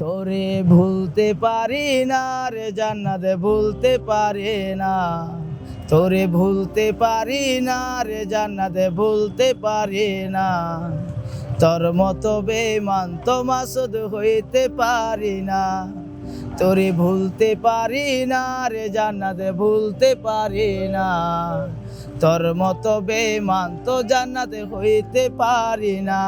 তোরে ভুলতে পারি না রে জান্নাত ভুলতে পারি না, তোরে ভুলতে পারি না রে জান্নাত ভুলতে পারি না, তোর মতো বেঈমান তো মাসুদ হইতে পারি না, তোরে ভুলতে পারি না রে জান্নাত ভুলতে পারি না, তোর মতো বেঈমান তো জান্নাত হইতে পারি না।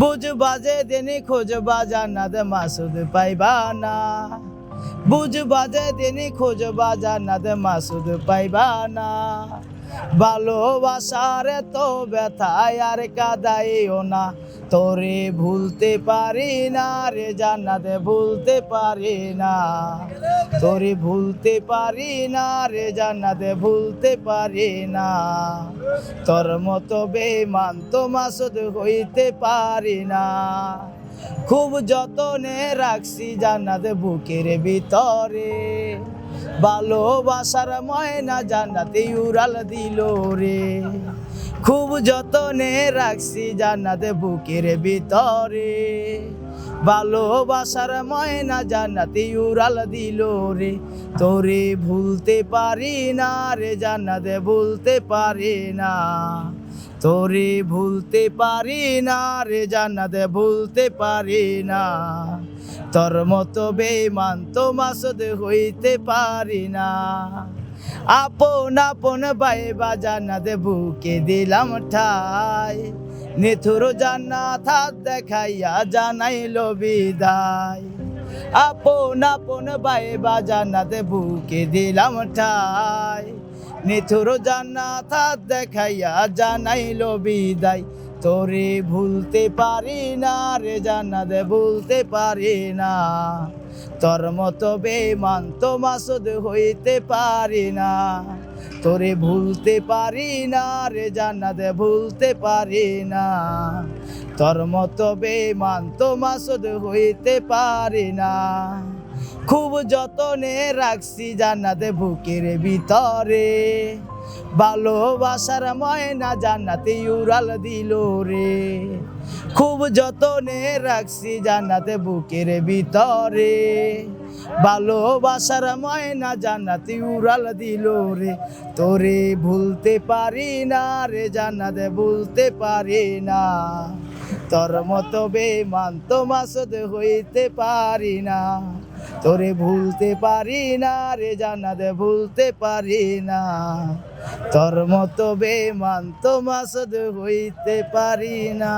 বুঝবা যে দিন খুঁজবা জান্নাত মাসুদ পাইবা না, বুঝবা যে দিন খুঁজবা জান্নাত মাসুদ পাইবা না। ভালোবাসার তো ব্যথায় আর কাঁদাইও না, তোরে ভুলতে পারি না রে জান্নাত ভুলতে পারি না, তোরে ভুলতে পারি না রে জান্নাত ভুলতে পারি না, তোর মতো বেঈমান তো মাসুদ হইতে পারি না। খুব যতনে রাখছি জান্নাত বুকের ভিতরে, ভালোবাসার ময়না জান্নাতে উড়াল দিল রে। খুব যতনে রাখছি জান্নাত বুকের ভিতরে, ভালোবাসার ময়না জান্নাতে উড়াল দিল রে। তোরে ভুলতে পারি না রে জান্নাত ভুলতে পারি না, তোরে ভুলতে পারি না রে জান্নাত ভুলতে পারি না, তোর মতো বেঈমান তো মাসুদ হইতে পারি না। আপন আপন ভাইবা জান্নাত বুকে দিলাম ঠাই, নিথুর জান্নাত হাত দেখাইয়া জানাইল বিদায়। আপন আপন ভাইবা জান্নাত বুকে দিলাম ঠাই, নিথুর জান্নাত হাত দেখাইয়া জানাইল বিদায়। তোরে ভুলতে পারি না রে জান্নাত ভুলতে পারি না, তোর মতো বেঈমান তো মাসুদ হইতে পারি না। তোরে ভুলতে পারি না রে জান্নাত ভুলতে পারি না, তোর মতো বেঈমান তো মাসুদ হইতে পারি না। খুব যতনে রাখছি জান্নাত বুকের ভিতরে, ভালোবাসার ময়না জান্নাতে উড়াল দিল রে। খুব যতনে রাখছি জান্নাত বুকের ভিতরে, ভালোবাসার ময়না জান্নাতে উড়াল দিল রে। তোরে ভুলতে পারি না রে জান্নাত ভুলতে পারি না, তোর মতো বেঈমান তো মাসুদ হইতে পারি না। তোরে ভুলতে পারি না রে জান্নাত ভুলতে পারি না, তোর মতো বেঈমান তো মাসুদ হইতে পারি না।